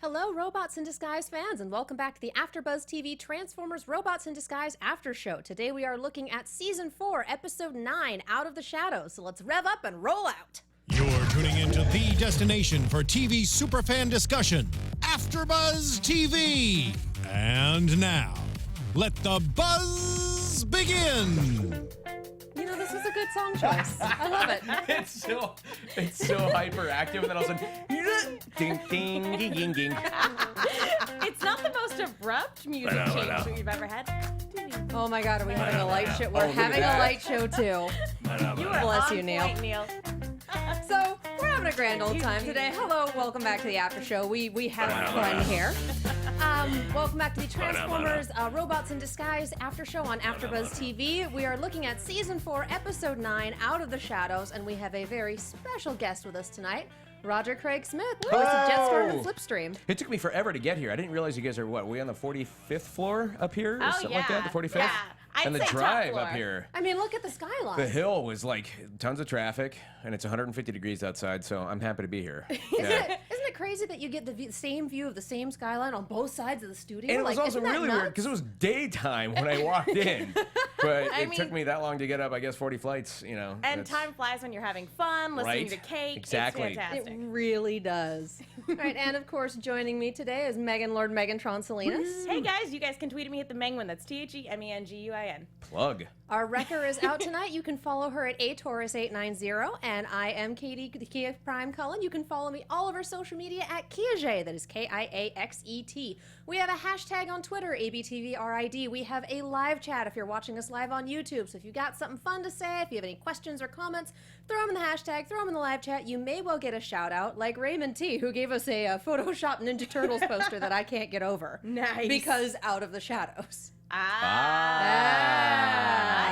Hello, Robots in Disguise fans, and welcome back to the AfterBuzz TV Transformers Robots in Disguise After Show. Today we are looking at Season 4, Episode 9, Out of the Shadows. So let's rev up and roll out. You're tuning into the destination for TV superfan discussion, AfterBuzz TV. And now, let the buzz begin. You know, this was a good song choice. I love it. It's so hyperactive, and then all of a sudden, ding, ding, ding, ding, ding. It's not the most abrupt music change we've ever had. Oh my God, are we having a light show? We're having a light show too. You are Bless on you, Neil. point, Neil. So, we're having a grand old time today. Hello, welcome back to the After Show. We have fun here. Welcome back to the Transformers Robots in Disguise After Show on AfterBuzz TV. We are looking at Season 4, Episode 9, Out of the Shadows, and we have a very special guest with us tonight, Roger Craig Smith, host of Jetstorm and Slipstream. It took me forever to get here. I didn't realize you guys are, what, we on the 45th floor up here? Or Oh, something yeah. like that? The 45th? Yeah. I'd and the say top drive floor. up here. I mean, look at the skyline. The hill was like tons of traffic, and it's 150 degrees outside, so I'm happy to be here. Yeah. Isn't it crazy that you get the same view of the same skyline on both sides of the studio? And it was Like, also isn't that really weird because it was daytime when I walked in. But it took me that long to get up, I guess 40 flights, you know. And time flies when you're having fun, listening to cake. Exactly. It's fantastic. It really does. All right, and of course, joining me today is Lord Megatron Salinas. Hey guys, you guys can tweet at me at the Menguin. That's TheMenguin. Plug. Our wrecker is out tonight. You can follow her at atorus890, and I am Katie, the Kia Prime Cullen. You can follow me all over social media at Kiaxet. That is Kiaxet. We have a hashtag on Twitter, ABTVRID. We have a live chat if you're watching us live on YouTube. So if you've got something fun to say, if you have any questions or comments, throw them in the hashtag, throw them in the live chat. You may well get a shout out, like Raymond T, who gave us a Photoshop Ninja Turtles poster that I can't get over. Nice. Because Out of the Shadows.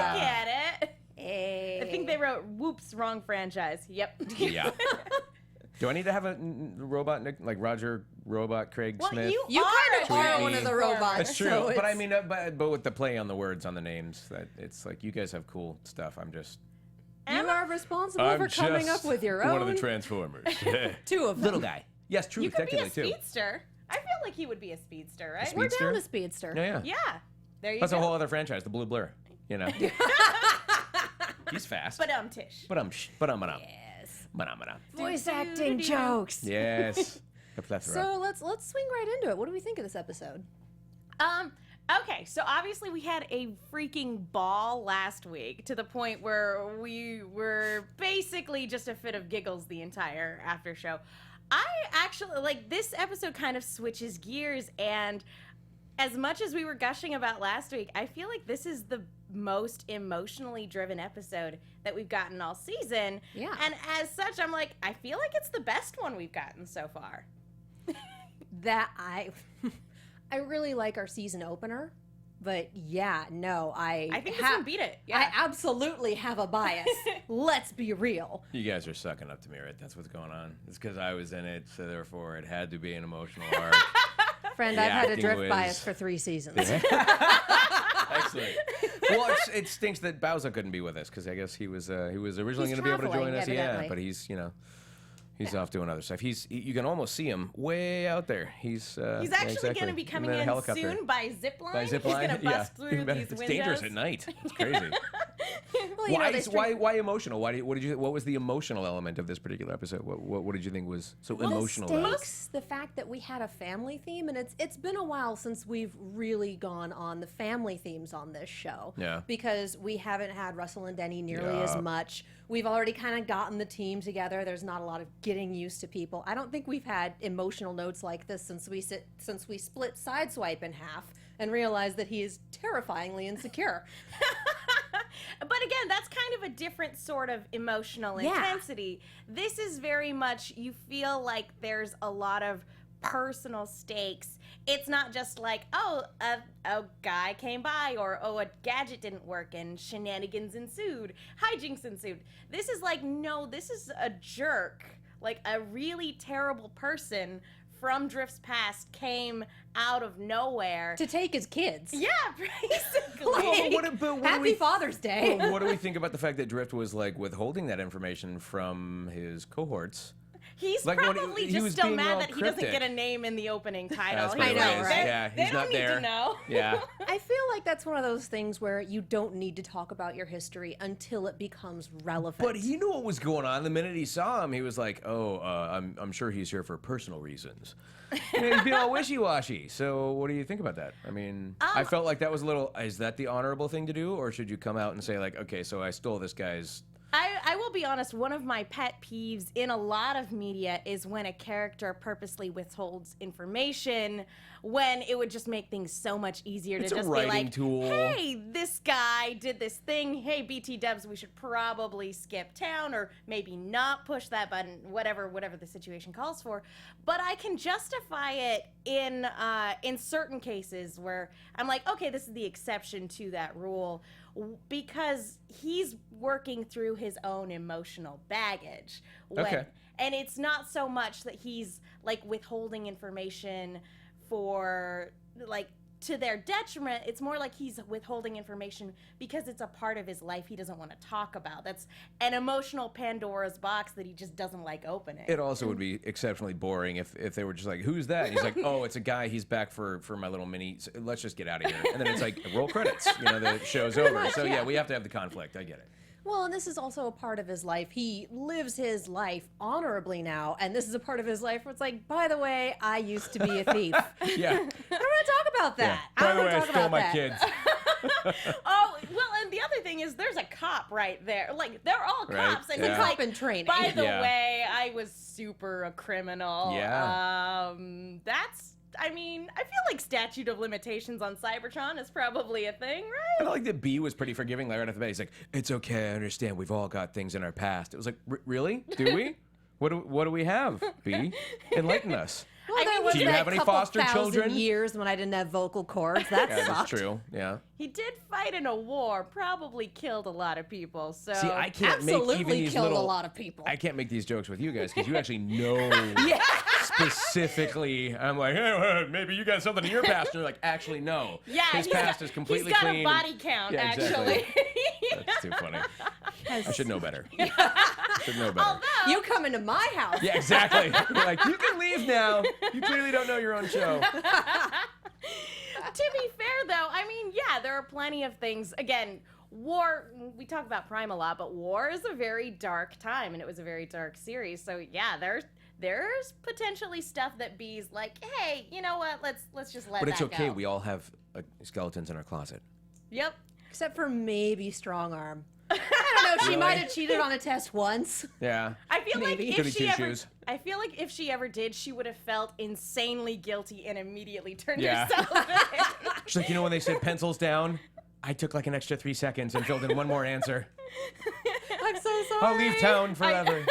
I get it. Hey. I think they wrote, whoops, wrong franchise. Yep. Yeah. Do I need to have a robot, like Roger Robot Craig Well, Smith? You kind of are me. one of the robots. That's true, so but I it's- mean, but with the play on the words on the names, that it's like you guys have cool stuff. I'm just You are responsible for coming up with your own. one of the Transformers. Two of them. Little guy. Yes, true. You could be a technically too. speedster. I feel like he would be a speedster, right? We're Speedster? down a speedster. Yeah. Yeah. There you That's go. a whole other franchise, the Blue Blur. You know. He's fast. But Tish. Yes. But Voice acting jokes. Yes. A plethora. So let's swing right into it. What do we think of this episode? Okay, so obviously we had a freaking ball last week to the point where we were basically just a fit of giggles the entire after show. I actually, like, this episode kind of switches gears, and as much as we were gushing about last week, I feel like this is the most emotionally driven episode that we've gotten all season. Yeah. And as such, I'm like, I feel like it's the best one we've gotten so far. That I really like our season opener, but yeah, no, I think this one beat it. Yeah. I absolutely have a bias. Let's be real. You guys are sucking up to me, right? That's what's going on. It's because I was in it, so therefore it had to be an emotional arc. Friend, The I've had a acting drift was- bias for 3 seasons. Excellent. Well, it stinks that Bowser couldn't be with us because I guess he was originally He's going to be able to join traveling, us. Yeah, evidently. but he's off doing other stuff. You can almost see him way out there. He's actually going to be coming in helicopter. soon by zip line. By zip He's line, going to bust yeah. through these It's windows. dangerous at night. It's crazy. Well, you know, they Why emotional? What was the emotional element of this particular episode? What did you think was so emotional The about it? stakes, the fact that we had a family theme, and it's been a while since we've really gone on the family themes on this show. Yeah. Because we haven't had Russell and Denny nearly Yeah. as much. We've already kind of gotten the team together. There's not a lot of getting used to people. I don't think we've had emotional notes like this since we split Sideswipe in half and realized that he is terrifyingly insecure. But again, that's kind of a different sort of emotional Yeah. intensity. This is very much, you feel like there's a lot of personal stakes. It's not just like, oh, a guy came by, or oh, a gadget didn't work and shenanigans ensued, hijinks ensued. This is like, no, this is a jerk, like a really terrible person from Drift's past came out of nowhere. To take his kids. Yeah, basically. Like, Happy Father's Day. Well, what do we think about the fact that Drift was like withholding that information from his cohorts He's Like, when probably he just was still being mad all that he doesn't cryptic. get a name in the opening title. That's He's what it know, is. right? Yeah, They he's don't not need there. to know. Yeah. I feel like that's one of those things where you don't need to talk about your history until it becomes relevant. But he knew what was going on. The minute he saw him, he was like, "Oh, I'm sure he's here for personal reasons." And he's being all wishy-washy. So, what do you think about that? I mean, I felt like that was a little. Is that the honorable thing to do, or should you come out and say like, "Okay, so I stole this guy's"? I will be honest, one of my pet peeves in a lot of media is when a character purposely withholds information when it would just make things so much easier It's to a just be writing like, tool. hey, this guy did this thing. Hey, BT dubs, we should probably skip town or maybe not push that button, whatever the situation calls for. But I can justify it in certain cases where I'm like, okay, this is the exception to that rule, because he's working through his own emotional baggage. Okay. And it's not so much that he's like withholding information for like to their detriment. It's more like he's withholding information because it's a part of his life he doesn't want to talk about. That's an emotional Pandora's box that he just doesn't like opening. It also would be exceptionally boring if they were just like, "Who's that?" And he's like, "Oh, it's a guy. He's back for my little mini. So let's just get out of here." And then it's like, roll credits. You know, the show's over. So yeah, we have to have the conflict. I get it. Well, and this is also a part of his life. He lives his life honorably now, and this is a part of his life where it's like, by the way, I used to be a thief. Yeah. I don't want to talk about that. By I don't the want way, to I talk stole about my that. kids. Oh, well, and the other thing is there's a cop right there. Like, they're all Right, cops. And yeah. he's Cop like, in training. by the Yeah. way, I was super a criminal. Yeah. I mean, I feel like statute of limitations on Cybertron is probably a thing, I right? felt like the B was pretty forgiving. Like right off the bat, he's like, "It's okay, I understand. We've all got things in our past." It was like, really? Do we? What do we have? B, enlighten us. Well, there was Do you that have any couple foster thousand children? years when I didn't have vocal cords. That Yeah, that's sucked. true. Yeah. He did fight in a war, probably killed a lot of people. So See, I can't make even Absolutely these killed little. a lot of people. I can't make these jokes with you guys because you actually know specifically. I'm like, hey, maybe you got something in your past. And you're like, actually, no. yeah, His he's past got, is completely he's got clean. a body count, Yeah, exactly. actually. That's too funny. I should know better. Should know better. Although, You come into my house. Yeah, exactly. You're like, you can leave now. You clearly don't know your own show. to be fair, though, I mean, yeah, there are plenty of things. Again, war, we talk about Prime a lot, but war is a very dark time, and it was a very dark series. So, yeah, there's potentially stuff that B's like, hey, you know what, let's just let But that it's okay. go. We all have skeletons in our closet. Yep. Except for maybe Strong Arm. I don't know. She Really? might have cheated on a test once. Yeah. I feel Maybe. like Goody if she ever, two-shoes. I feel like if she ever did, she would have felt insanely guilty and immediately turned Yeah. herself in. She's like, you know when they said pencils down? I took like an extra 3 seconds and filled in one more answer. I'm so sorry. I'll leave town forever.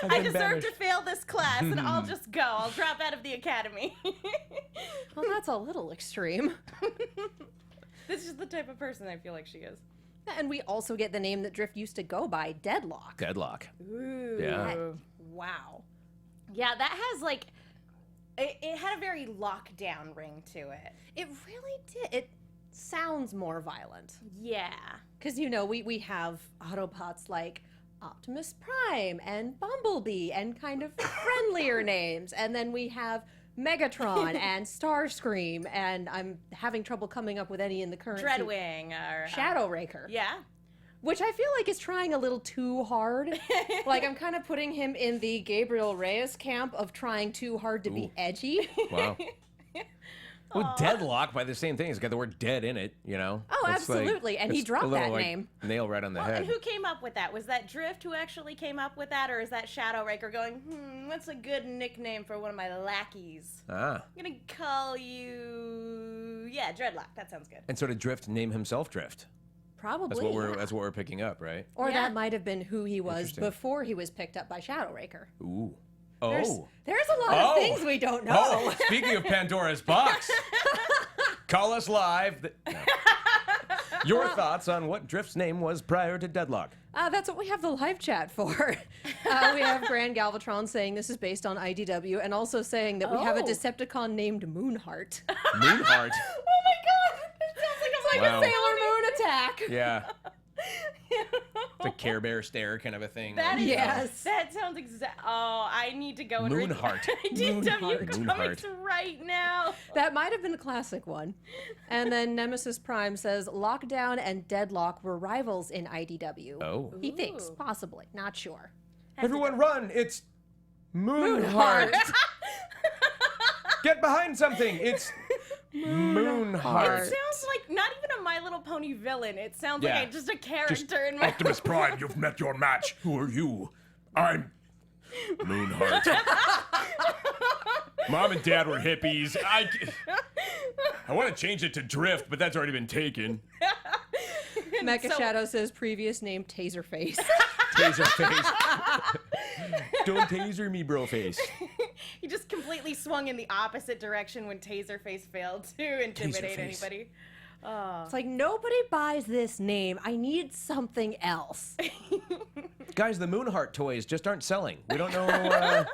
I've I been deserve banished. to fail this class, and I'll just go. I'll drop out of the academy. Well, that's a little extreme. This is the type of person I feel like she is. And we also get the name that Drift used to go by, Deadlock. Deadlock. Ooh. Yeah. Wow. Yeah, that has like, it had a very lockdown ring to it. It really did. It sounds more violent. Yeah. Because, you know, we have Autobots like Optimus Prime and Bumblebee and kind of friendlier names. And then we have Megatron and Starscream, and I'm having trouble coming up with any in the current Dreadwing or Shadow Raker. Yeah. Which I feel like is trying a little too hard. Like, I'm kind of putting him in the Gabriel Reyes camp of trying too hard to be edgy. Wow. Well, Deadlock by the same thing. It's got the word dead in it, you know? Oh, It's like- absolutely. And he it's dropped a little, that like, name. Nail right on the Well, and head. who came up with that? Was that Drift who actually came up with that, or is that Shadow Raker going, what's a good nickname for one of my lackeys? Ah. I'm gonna call you, yeah, Dreadlock. That sounds good. And so did Drift name himself Drift? Probably. That's what we're picking up, right? Or Yeah. that might have been who he was Interesting. before he was picked up by Shadow Raker. Ooh. There's, Oh. there's a lot of things we don't know. Oh, speaking of Pandora's box, call us live. No. Your thoughts on what Drift's name was prior to Deadlock? That's what we have the live chat for. We have Grand Galvatron saying this is based on IDW, and also saying that we have a Oh. Decepticon named Moonheart. Moonheart. Oh my god! It sounds like Like Wow. a Sailor Moon attack. Yeah. The Care Bear stare kind of a thing. That is, Yes. That sounds exact. Oh, I need to go and read Moonheart. IDW Moonheart. comics right now. That might have been a classic one. And then Nemesis Prime says Lockdown and Deadlock were rivals in IDW. Oh. He thinks, possibly. Not sure. Everyone run! It's Moonheart. Get behind something! It's Moonheart. It sounds like not even a My Little Pony villain. It sounds Yeah. like just a character in my. Optimus Prime, you've met your match. Who are you? I'm Moonheart. Mom and Dad were hippies. I want to change it to Drift, but that's already been taken. Mecha so- Shadow says previous name Taserface. Taser face. Don't taser me, bro face. He just completely swung in the opposite direction when Taserface failed to intimidate Taserface. anybody. It's like, nobody buys this name. I need something else. Guys, the Moonheart toys just aren't selling. We don't know.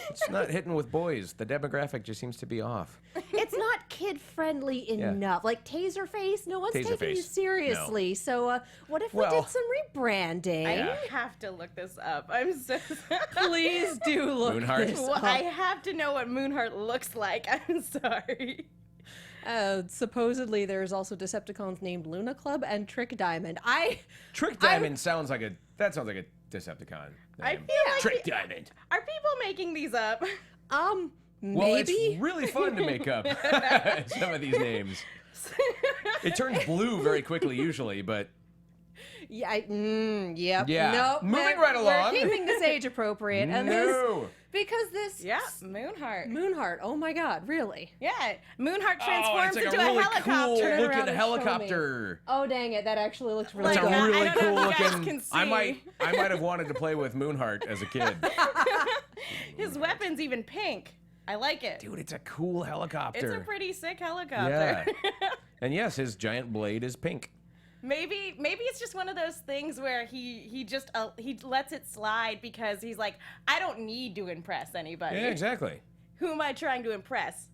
It's not hitting with boys. The demographic just seems to be off. It's not kid-friendly enough. Like Taserface, no one's taking you Taserface. seriously. So what if we Well- did some rebranding? Yeah. I have to look this up. I'm so Please do look Moonheart? this Well, up. I have to know what Moonheart looks like. I'm sorry. Supposedly, there's also Decepticons named Luna Club and Trick Diamond. Trick Diamond sounds like a Decepticon. I name. feel like Trick Diamond. Are people making these up? Well, Maybe. it's really fun to make up some of these names. It turns blue very quickly, usually, but Yeah. Yep. Yeah. Nope. Moving we're- right along. We're keeping this age appropriate, and no. because this. Yeah, Moonheart. Moonheart. Oh my God! Really? Yeah, Moonheart Oh, transforms it's like into a really helicopter. cool Turn looking around and show helicopter. Oh dang it! That actually looks really That's Like, good. a I really don't know cool if you guys looking. can I see. might have wanted to play with Moonheart as a kid. His weapon's even pink. I like it. Dude, it's a cool helicopter. It's a pretty sick helicopter. Yeah. And yes, his giant blade is pink. Maybe it's just one of those things where he just he lets it slide because he's like, I don't need to impress anybody. Yeah, exactly. Who am I trying to impress?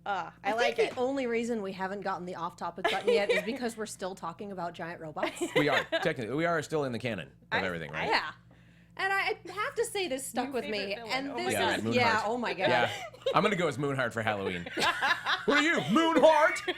I I like think it. the only reason we haven't gotten the off-topic button yet is because we're still talking about giant robots. We are technically we are still in the canon of I- everything, right? Yeah. And I have to say this stuck New with me. favorite villain. And Oh my this God. is Yeah, Moonheart. oh my God. Yeah. I'm gonna go as Moonheart for Halloween. What are you, Moonheart?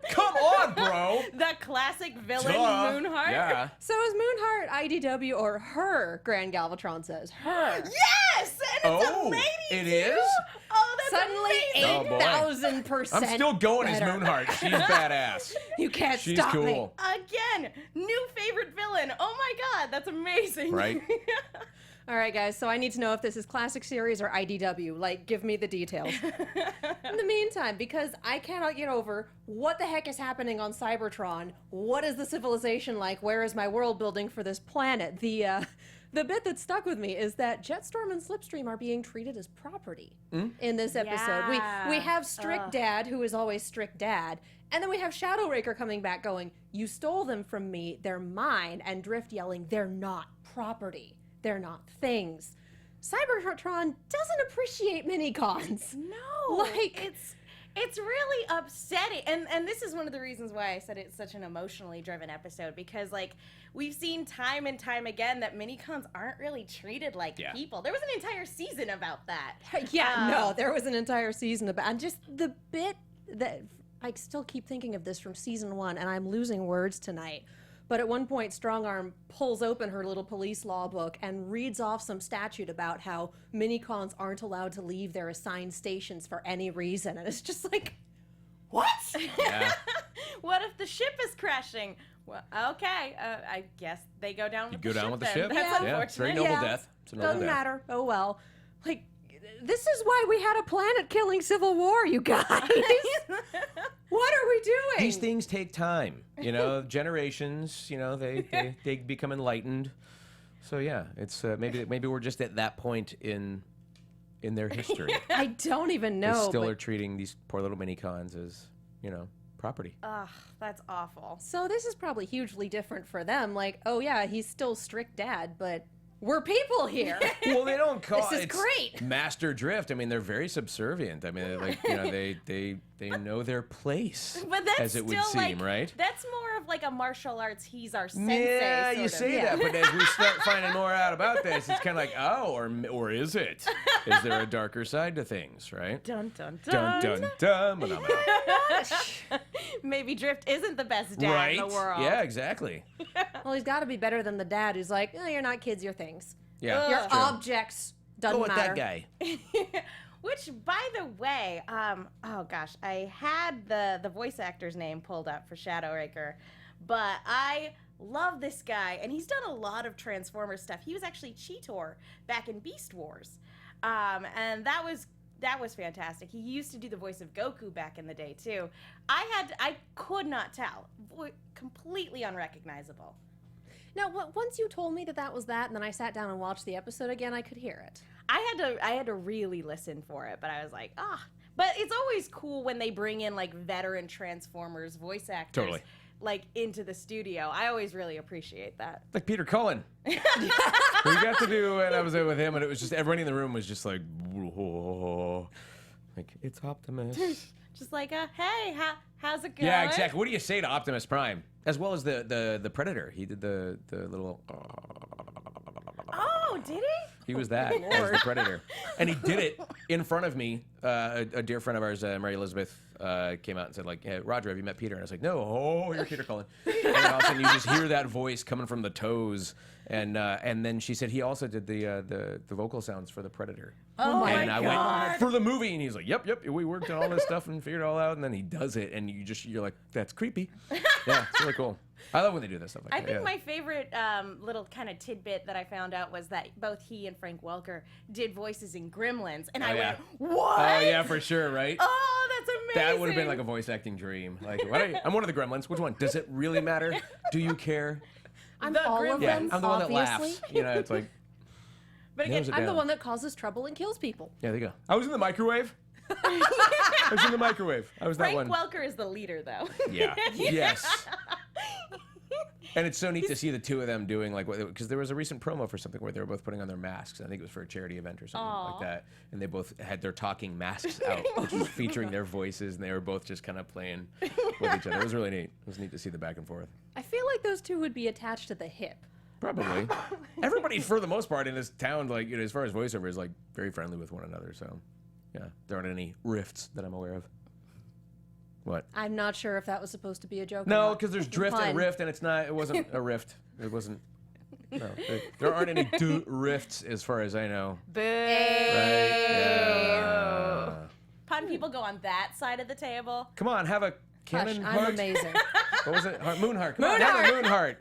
Come on, bro. The classic villain Duh. Moonheart. Yeah. So is Moonheart IDW or her? Grand Galvatron says her. Yes, and it's Oh, a lady it too. is? Oh, that's Suddenly amazing. Oh, boy. 8,000%. I'm still going as better. Moonheart. She's badass. You can't She's stop me. cool. Again, new favorite villain. Oh my God, that's amazing. Right? All right, guys, so I need to know if this is classic series or IDW. Like, give me the details. In the meantime, because I cannot get over what the heck is happening on Cybertron, what is the civilization like, where is my world building for this planet, the bit that stuck with me is that Jetstorm and Slipstream are being treated as property in this episode. Yeah. We have Strict Dad, who is always Strict Dad, and then we have Shadow Raker coming back going, you stole them from me, they're mine, and Drift yelling, they're not property. They're not things. Cybertron doesn't appreciate minicons. No, Like- it's really upsetting, and this is one of the reasons why I said it's such an emotionally driven episode, because like we've seen time and time again that minicons aren't really treated like Yeah. people. There was an entire season about that. Yeah, no, there was an entire season about, and just the bit that I still keep thinking of this from season 1, and I'm losing words tonight. But at one point, Strongarm pulls open her little police law book and reads off some statute about how minicons aren't allowed to leave their assigned stations for any reason. And it's just like, what? Yeah. What if the ship is crashing? Well, okay, I guess they go down with Go the ship. down with the then. ship. That's Yeah. Yeah, it's a very unfortunate. noble death. It's a noble Doesn't death. matter. Oh well. Like, this is why we had a planet-killing civil war, you guys. What are we doing? These things take time, you know. Generations, you know, they become enlightened. So yeah, it's maybe we're just at that point in their history. I don't even They know. still but- are treating these poor little minicons as, you know, property. Ugh, that's awful. So this is probably hugely different for them. Like, oh yeah, he's still Strict Dad, but we're people here. Well, they don't call This is it's great. Master Drift. I mean, they're very subservient. I mean, like, you know, they know their place, But that's as it would still seem, like, right? That's more of like a martial arts. He's our sensei. Yeah, you sort of. say Yeah. that, but as we start finding more out about this, it's kind of like, oh, or is it? Is there a darker side to things, right? Dun dun Dun dun. dun dun. But I'm out. Maybe Drift isn't the best dad Right? in the world. Yeah, exactly. Well, he's got to be better than the dad who's like, oh, you're not kids, you're things. Yeah, Your that's true. objects doesn't Go with matter. that guy. Which, by the way, oh gosh, I had the voice actor's name pulled up for Shadowraker, but I love this guy, and he's done a lot of Transformers stuff. He was actually Cheetor back in Beast Wars, and that was fantastic. He used to do the voice of Goku back in the day too. I could not tell, completely unrecognizable. Now, once you told me that was that, and then I sat down and watched the episode again, I could hear it. I had to really listen for it, but I was like, But it's always cool when they bring in like veteran Transformers voice actors, Totally. like into the studio. I always really appreciate that. Like Peter Cullen. We got to do, and I was there with him, and it was just everybody in the room was just like, whoa. Like, it's Optimus. Just like, hey, how's it going? Yeah, exactly. What do you say to Optimus Prime? As well as the Predator. He did the little. Oh, did he? He was that as the Predator, and he did it in front of me. A dear friend of ours, Mary Elizabeth, came out and said, like, hey, Roger, have you met Peter? And I was like, no, you're Peter Cullen. And then all of a sudden you just hear that voice coming from the toes, and then she said he also did the vocal sounds for the Predator. Oh my And I God. went for the movie, and he's like, yep, we worked on all this stuff and figured it all out, and then he does it, and you're like, that's creepy. Yeah, it's really cool. I love when they do this stuff like I that. think yeah. my favorite little kind of tidbit that I found out was that both he and Frank Welker did voices in Gremlins, and I yeah. went, what? Oh yeah, for sure, right? Oh, that's amazing. That would have been like a voice acting dream. Like, I'm one of the Gremlins. Which one? Does it really matter? Do you care? I'm The all of Yeah, them, I'm the one that obviously. laughs. You know, it's like, But again, Nails it I'm the down. one that causes trouble and kills people. yeah, there you go. I was in the microwave. I was in the microwave. I was Frank that one. Welker is the leader, though. Yeah. Yes. And it's so neat to see the two of them doing like what, because there was a recent promo for something where they were both putting on their masks. I think it was for a charity event or something like that. And they both had their talking masks out, which was featuring their voices, and they were both just kind of playing with each other. It was really neat. It was neat to see the back and forth. I feel like those two would be attached to the hip. Probably. Everybody, for the most part, in this town, like, you know, as far as voiceover, is like very friendly with one another. So, yeah, there aren't any rifts that I'm aware of. What? I'm not sure if that was supposed to be a joke. or No, not. because there's drift Fun. and rift, and it's not. It wasn't a rift. It wasn't. No, there aren't any rifts as far as I know. Boo. Right? Yeah. Pun people go on that side of the table. Come on, have a Hush, cannon I'm heart. amazing. What was it? Moonheart. Come on, have a moonheart.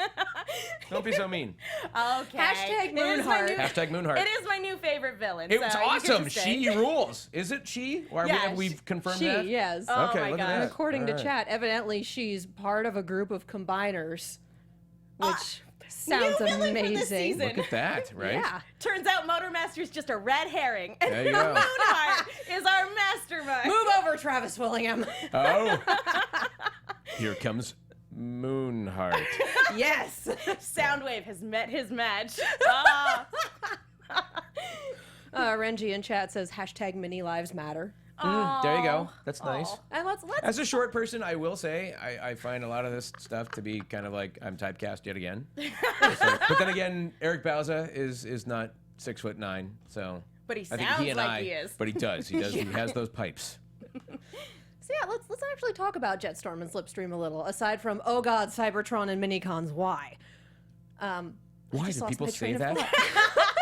Don't be so mean. Okay. Hashtag It is my Moonheart. new- Hashtag Moonheart. It is my new favorite villain. It was so you can awesome. just say. She rules. Is it she? Or Yeah, we've confirmed She, that? yes. Oh Okay, my look at gosh. that. And according to All right. chat, evidently she's part of a group of combiners, which sounds new villain for this amazing. season. Look at that, right? Yeah. Turns out Motormaster's just a red herring. And There you go. Moonheart is our mastermind. Move over, Travis Willingham. Oh. Here comes Moonheart. Yes. Soundwave has met his match. Ah. Renji in chat says hashtag mini lives matter. There you go. That's nice. Aw. And let's As a short person, I will say I find a lot of this stuff to be kind of like I'm typecast yet again. But then again, Eric Bauza is not 6'9", so. But he I think sounds he and like I, he is. But he does. He does. He has those pipes. So yeah, let's actually talk about Jetstorm and Slipstream a little. Aside from oh god, Cybertron and Minicons, why? Why just do lost people my say train of that? thought.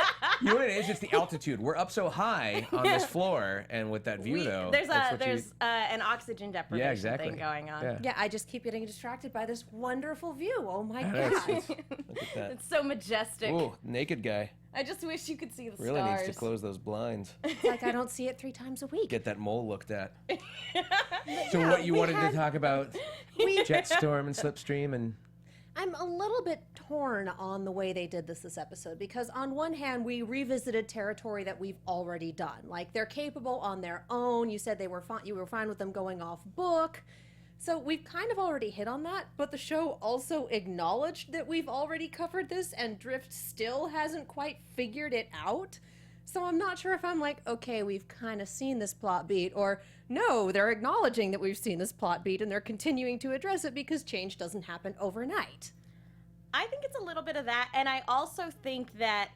You know what it is? It's the altitude. We're up so high on this floor, and with that view, though, There's that's what an oxygen deprivation exactly. thing going on. Yeah. Yeah, I just keep getting distracted by this wonderful view. Oh my Yeah, god. look at that. It's so majestic. Ooh, naked guy I just wish you could see the really stars. needs to close those blinds. It's like I don't see it 3 times a week. Get that mole looked at. So what you wanted to talk about? Jetstorm and Slipstream and. I'm a little bit torn on the way they did this episode because on one hand we revisited territory that we've already done. Like they're capable on their own. You said they were fine. You were fine with them going off book. So we've kind of already hit on that, but the show also acknowledged that we've already covered this and Drift still hasn't quite figured it out. So I'm not sure if I'm like, okay, we've kind of seen this plot beat, or no, they're acknowledging that we've seen this plot beat and they're continuing to address it because change doesn't happen overnight. I think it's a little bit of that, and I also think that,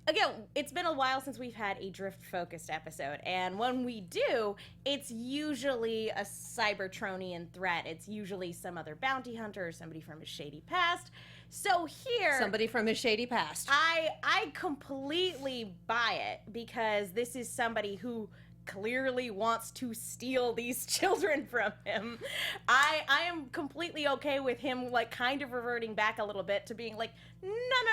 again, it's been a while since we've had a Drift-focused episode, and when we do, it's usually a Cybertronian threat. It's usually some other bounty hunter or somebody from his shady past. So here... Somebody from his shady past. I completely buy it, because this is somebody who clearly wants to steal these children from him. I am completely okay with him, like, kind of reverting back a little bit to being like, no,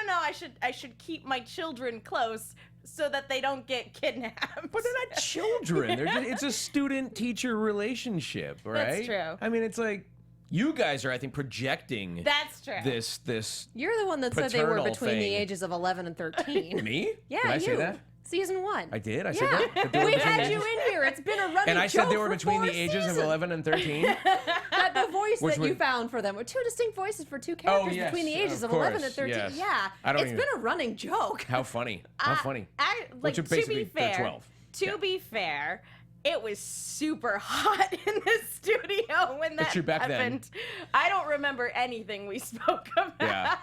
I should keep my children close so that they don't get kidnapped. But they're not children. It's a student-teacher relationship, right? That's true. I mean, it's like, you guys are, I think, projecting That's true. this You're the one that said they were paternal between the thing. ages of 11 and 13. Me? Yeah, Did I you. say that? Season 1. I did? I said Yeah, that? They were we between had the you ages- in here. It's been a running And I said joke they were for between 4 the ages seasons. of 11 and 13? That the voice Which that you would- found for them were 2 distinct voices for 2 characters yes, between the ages of of 11 and course, 13. yes. Yeah, I don't it's even- been a running joke. How funny. How funny. Like, Which are to basically, be they're fair, 12. To Yeah. be fair, it was super hot in the studio when that true, back then. happened. I don't remember anything we spoke about. Yeah.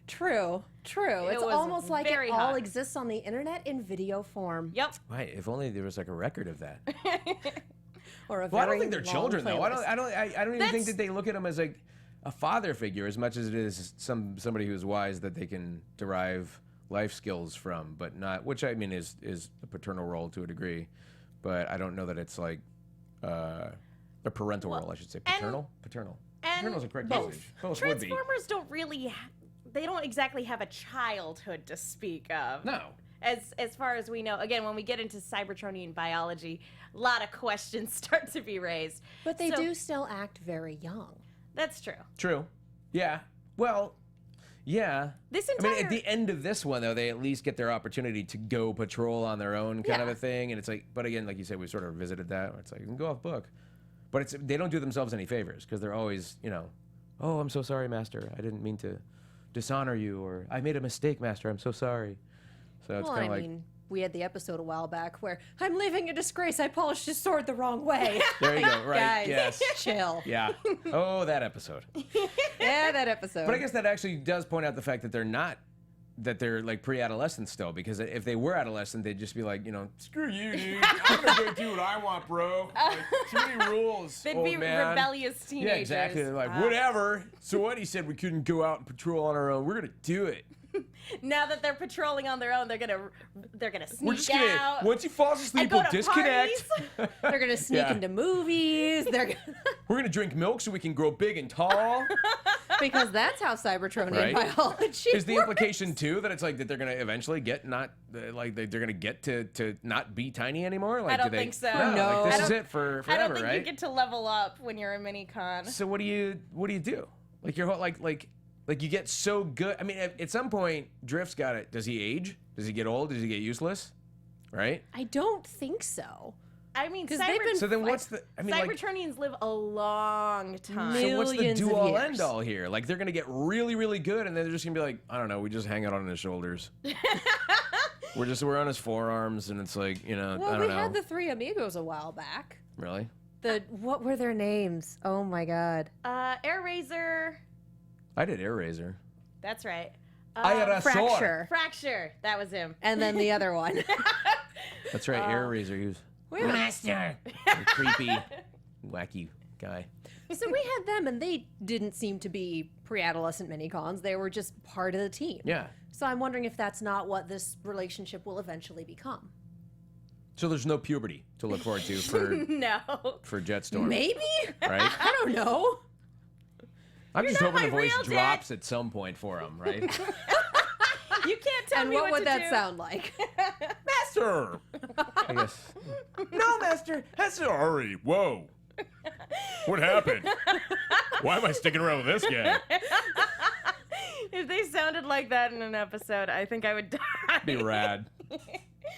True. It It's was almost like very it all hot. exists on the internet in video form. Yep. Right, if only there was like a record of that. Or a Well, I don't very think they're long children though. I playlist. don't even think That's- that they look at them as like a father figure as much as it is somebody who's wise that they can derive life skills from, but not, which I mean is a paternal role to a degree, but I don't know that it's like a parental role. I should say paternal. Paternal. Paternal's a correct both. usage. Both would be. Transformers don't really, they don't exactly have a childhood to speak of. No. As far as we know, again, when we get into Cybertronian biology, a lot of questions start to be raised. But they So- do still act very young. That's true. True. Yeah. Well. Yeah. This I mean, entire at the end of this one, though, they at least get their opportunity to go patrol on their own, kind of Yeah. a thing. And it's like, but again, like you said, we sort of visited that. Where it's like, you can go off book, but it's they don't do themselves any favors because they're always, oh, I'm so sorry, Master. I didn't mean to dishonor you, or I made a mistake, Master. I'm so sorry. So it's Well, kind I of like, mean, we had the episode a while back where I'm leaving a disgrace. I polished his sword the wrong way. there you go. Right? Guys, Yes. chill. Yeah. Oh, that episode. Yeah, that episode. But I guess that actually does point out the fact that they're like pre-adolescent still, because if they were adolescent, they'd just be like, Screw you, dude. I'm gonna go do what I want, bro. Like, too many rules. they'd old be man. rebellious teenagers. Yeah, exactly. They're like, whatever. So what? He said we couldn't go out and patrol on our own. We're gonna do it. Now that they're patrolling on their own, they're gonna We're sneak just gonna. out. Once he falls asleep, and go we'll to disconnect. parties. They're gonna sneak Yeah. into movies. They're gonna, We're gonna drink milk so we can grow big and tall. because that's how Cybertronian Right. biology Is the works. implication too that it's like that they're gonna eventually get not like they're gonna get to not be tiny anymore? Like, I don't do they, think so. No, No. like, I this is don't- it for I forever, don't think right? you get to level up when you're a mini con. So what do you do? Like your whole like you get so good. I mean, at some point, Drift's got it. Does he age? Does he get old? Does he get useless? Right. I don't think so. I mean, 'Cause they've been- So then, what's the? I mean, like, Cybertronians live a long time. so what's the millions of do-all years. end-all here? Like they're gonna get really, really good, and then they're just gonna be like, I don't know, we just hang out on his shoulders. we're on his forearms, and it's like, I Well, don't we know. had the Three Amigos a while back. Really? What were their names? Oh my god. Air Razor. I did Air Razor. That's right. Fracture. Fracture. That was him. And then the other one. That's right, Air Razor. He was Master. Creepy, wacky guy. So we had them, and they didn't seem to be pre-adolescent minicons. They were just part of the team. Yeah. So I'm wondering if that's not what this relationship will eventually become. So there's no puberty to look forward to No. for Jetstorm, Maybe? right? I don't know. I'm just not hoping the my voice real dad. drops at some point for him, right? You can't tell And me what would to that do. sound like? Master. I guess. No, Master. Sorry. Whoa. What happened? Why am I sticking around with this guy? If they sounded like that in an episode, I think I would die. Be rad.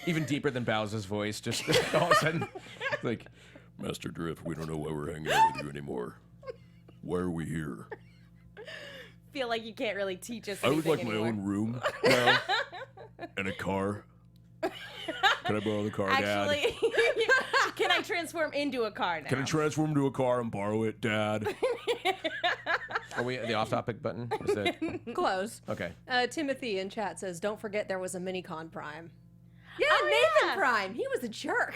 Even deeper than Bowser's voice. Just all of a sudden, like, Master Drift, we don't know why we're hanging out with you anymore. Why are we here? Feel like you can't really teach us I would anything like my anymore. own room now. And a car. Can I borrow the car, Dad? Actually, can I transform into a car now? Can I transform to a car and borrow it, Dad? Are we the off-topic button? Is that Close. okay? Timothy in chat says, "Don't forget there was a Minicon Prime." Yeah, Oh, Nathan yeah. Prime. He was a jerk.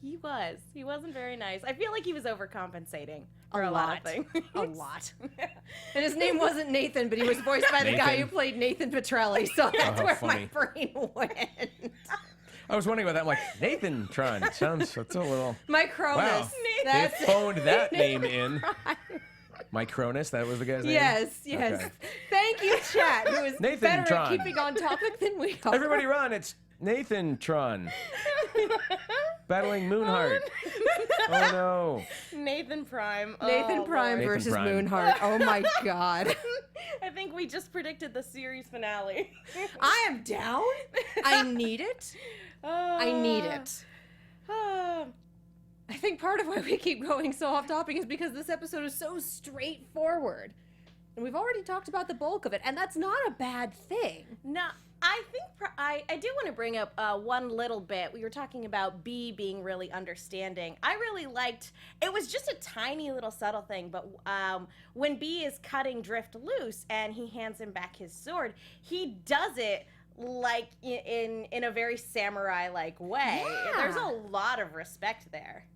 He was. He wasn't very nice. I feel like he was overcompensating for a lot of things. A lot. And his name wasn't Nathan, but he was voiced by the guy who Nathan. played Nathan Petrelli, so that's how where funny. my brain went. I was wondering about that. I'm like, Nathan Tron. That's a little. My Cronus. Wow. They That's phoned that name in. My Cronus, that was the guy's name? Yes, yes. Okay. Thank you, chat, who is Nathan better Tron. at keeping on topic than we are. Everybody run, it's Nathan Tron. Battling Moonheart. Oh no. Nathan Prime. Nathan Oh, Prime Lord. versus Prime. Moonheart. Oh my god. I think we just predicted the series finale. I am down. I need it. I need it. I think part of why we keep going so off topic is because this episode is so straightforward. And we've already talked about the bulk of it, and that's not a bad thing. No, I think I do want to bring up one little bit. We were talking about B being really understanding. I really liked, it was just a tiny little subtle thing, but when B is cutting Drift loose and he hands him back his sword, he does it like in a very samurai-like way. Yeah. There's a lot of respect there.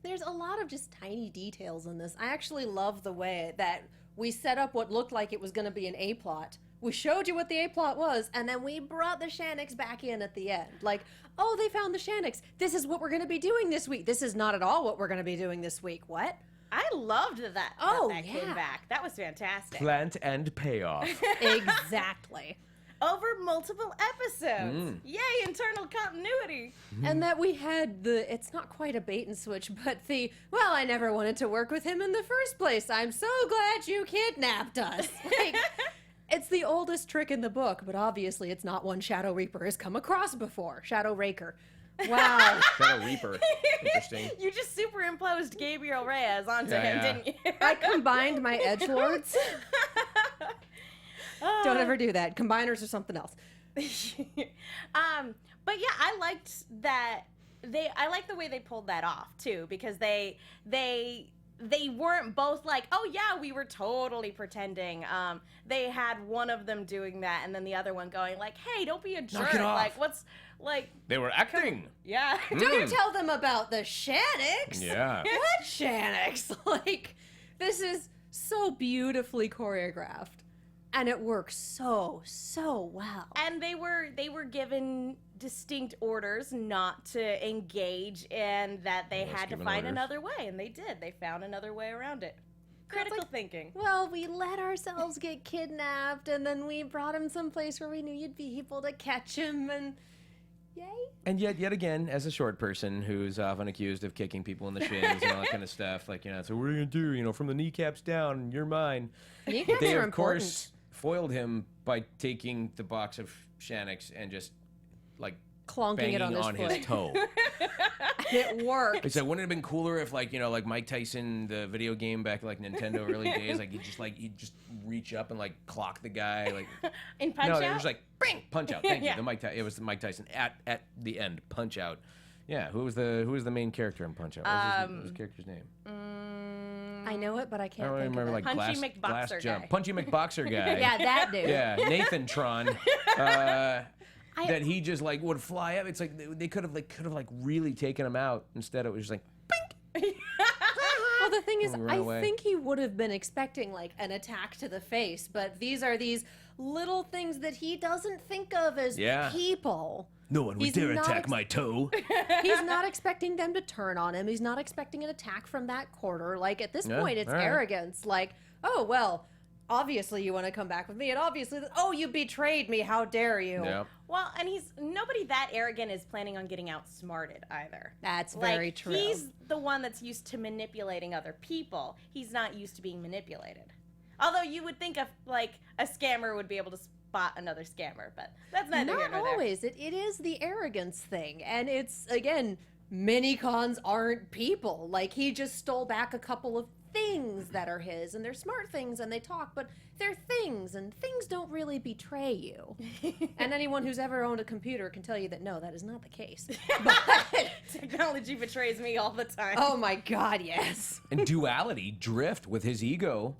There's a lot of just tiny details in this. I actually love the way that we set up what looked like it was going to be an A-plot. We showed you what the A-plot was, and then we brought the Shaniks back in at the end. Like, oh, they found the Shaniks. This is what we're going to be doing this week. This is not at all what we're going to be doing this week. What? I loved that Oh, that yeah. came back. That was fantastic. Plant and payoff. Exactly. Over multiple episodes. Yay, internal continuity. And that we had it's not quite a bait and switch, but well, I never wanted to work with him in the first place. I'm so glad you kidnapped us. Like, it's the oldest trick in the book, but obviously it's not one Shadow Reaper has come across before. Shadow Raker. Wow. Shadow Reaper. Interesting. You just superimposed Gabriel Reyes onto Yeah, him, yeah. didn't you? I combined my edgelords. Don't ever do that. Combiners are something else. But yeah, I liked that I like the way they pulled that off too, because they weren't both like, oh yeah, we were totally pretending. They had one of them doing that and then the other one going like, hey, don't be a jerk. it off. Like, what's like, They were acting. yeah. Don't you tell them about the Shaniks. Yeah. What Shaniks? Like, this is so beautifully choreographed. And it works so well. And they were given distinct orders not to engage, and that they Yes, had to given find orders. another way, and they did. They found another way around it. Critical thinking. Well, we let ourselves get kidnapped, and then we brought him someplace where we knew you'd be able to catch him, and yay. And yet again, as a short person who's often accused of kicking people in the shins and all that kind of stuff, like, so what are you gonna do? From the kneecaps down, you're mine. Kneecaps They are of important. course foiled him by taking the box of Shaniks and just like Clonking banging it on his foot. his toe. It worked. He said, wouldn't it have been cooler if, like Mike Tyson, the video game back in like Nintendo early days, he'd just reach up and like clock the guy, like In Punch no, Out? they were just like bang, punch out. Thank Yeah. you. It was Mike Tyson at the end, punch out. Yeah, who was the main character in Punch Out? What was his character's name? I know it, but I I can't don't think remember, of like it. Punchy glass McBoxer jump, guy. Punchy McBoxer guy. Yeah, that dude. Yeah, Nathan Tron. That he just like would fly up. It's like they could have really taken him out. Instead, it was just like Well, the thing is, Run I away. think he would have been expecting like an attack to the face, but these are these little things that he doesn't think of as Yeah. people. no one would He's dare not attack ex- my toe. He's not expecting them to turn on him. He's not expecting an attack from that quarter. Like, at this Yeah, point, it's all right. arrogance. Like, oh, well, obviously you want to come back with me, and obviously, oh, you betrayed me. How dare you? Yeah. Well, and nobody that arrogant is planning on getting outsmarted either. That's Like, very true. He's the one that's used to manipulating other people. He's not used to being manipulated. Although you would think like a scammer would be able to spot another scammer, but that's neither here Not nor there. always. It is the arrogance thing. And it's, again, mini-cons aren't people. Like, he just stole back a couple of things that are his, and they're smart things, and they talk, but they're things, and things don't really betray you. And anyone who's ever owned a computer can tell you that no, that is not the case. But Technology betrays me all the time. oh my God, yes. And duality, Drift with his ego,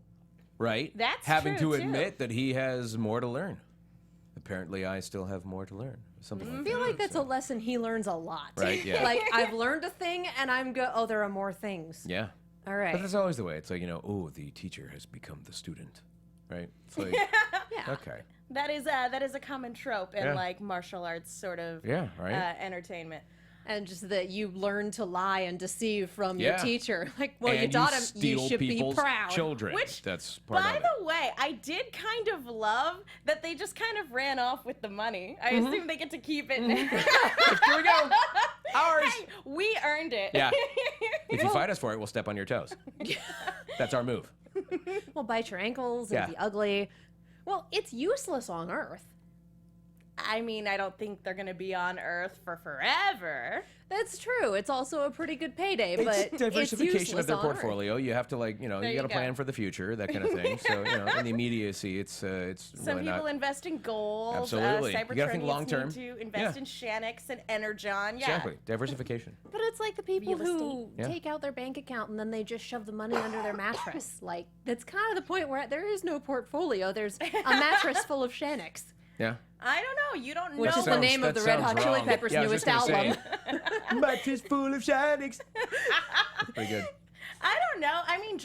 right? That's having true, to too. admit that he has more to learn. Apparently, I still have more to learn. Something I like feel that. like that's a lesson he learns a lot. Right, yeah. Like, I've learned a thing, and oh, there are more things. Yeah. All right. But that's always the way. It's like, oh, the teacher has become the student, right? It's like, Yeah. okay. That is a common trope in Yeah. like martial arts sort of Yeah, right? entertainment. And just that you learn to lie and deceive from your Yeah. teacher. Like, well, you And taught him, you steal should be people's proud. children. Which, That's part by of it. the way, I did kind of love that they just kind of ran off with the money. I Mm-hmm. assume they get to keep it. Here we go. Ours. Hey, we earned it. Yeah. If you fight us for it, we'll step on your toes. That's our move. Well, bite your ankles and Yeah. be ugly. Well, it's useless on Earth. I mean, I don't think they're gonna be on Earth for forever. That's true. It's also a pretty good payday, but It's diversification useless of their on Earth. portfolio. You have to you There got you to go. plan for the future, that kind of thing. So, in the immediacy, it's Some really people not. invest in gold. Absolutely. You gotta think Cybertronians long-term. need to invest Yeah. in Shanix and Energon. Yeah. Exactly. Diversification. But it's like the people Real who Yeah. take out their bank account and then they just shove the money under their mattress. Like, that's kind of the point where there is no portfolio. There's a mattress full of Shanix, Yeah. I don't know. You don't which know. is the name of that the Red sounds Hot Chili wrong. Peppers' Yeah, I was newest just gonna album. say, mattress full of shinings. Pretty good. I don't know. I mean,